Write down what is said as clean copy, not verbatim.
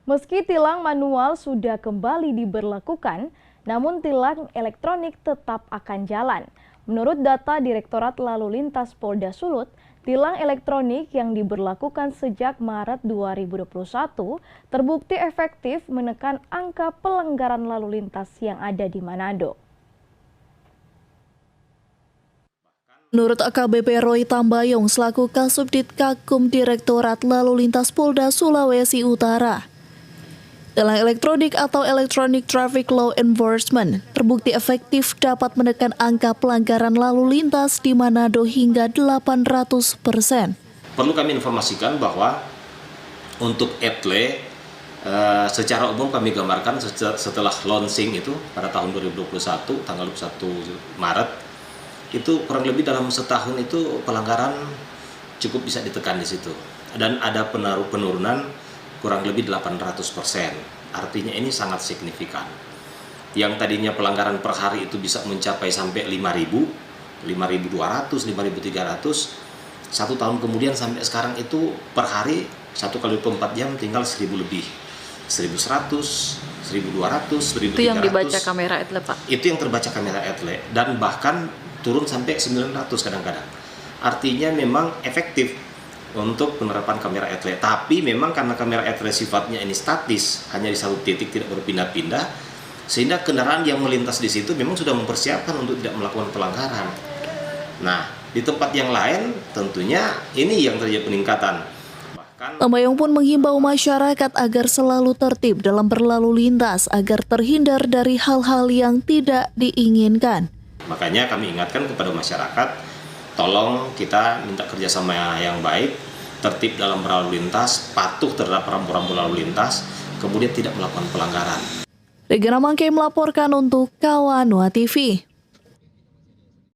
Meski tilang manual sudah kembali diberlakukan, namun tilang elektronik tetap akan jalan. Menurut data Direktorat Lalu Lintas Polda Sulut, tilang elektronik yang diberlakukan sejak Maret 2021 terbukti efektif menekan angka pelanggaran lalu lintas yang ada di Manado. Menurut AKBP Roy Tambayong selaku Kasubdit Kakum Direktorat Lalu Lintas Polda Sulawesi Utara, tilang elektronik atau Electronic Traffic Law Enforcement terbukti efektif dapat menekan angka pelanggaran lalu lintas di Manado hingga 800%. Perlu kami informasikan bahwa untuk ETLE secara umum kami gambarkan setelah launching itu pada tahun 2021 tanggal 21 Maret itu kurang lebih dalam setahun itu pelanggaran cukup bisa ditekan di situ dan ada penurunan kurang lebih 800%. Artinya ini sangat signifikan. Yang tadinya pelanggaran per hari itu bisa mencapai sampai 5.000, 5.200, 5.300. Satu tahun kemudian sampai sekarang itu per hari 1 kali 24 jam tinggal 1.000 lebih. 1.100, 1.200, 1.300. Itu yang dibaca kamera ETLE, Pak? Itu yang terbaca kamera ETLE. Dan bahkan turun sampai 900 kadang-kadang. Artinya memang efektif untuk penerapan kamera ETLE, tapi memang karena kamera ETLE sifatnya ini statis, hanya di satu titik tidak berpindah-pindah, sehingga kendaraan yang melintas di situ memang sudah mempersiapkan untuk tidak melakukan pelanggaran. Nah, di tempat yang lain tentunya ini yang terjadi peningkatan. Tambayong pun menghimbau masyarakat agar selalu tertib dalam berlalu lintas agar terhindar dari hal-hal yang tidak diinginkan. Makanya kami ingatkan kepada masyarakat, tolong kita minta kerjasama yang baik, tertib dalam berlalu lintas, patuh terhadap rambu-rambu lalu lintas, kemudian tidak melakukan pelanggaran. Regina Mangke melaporkan untuk Kawanua TV.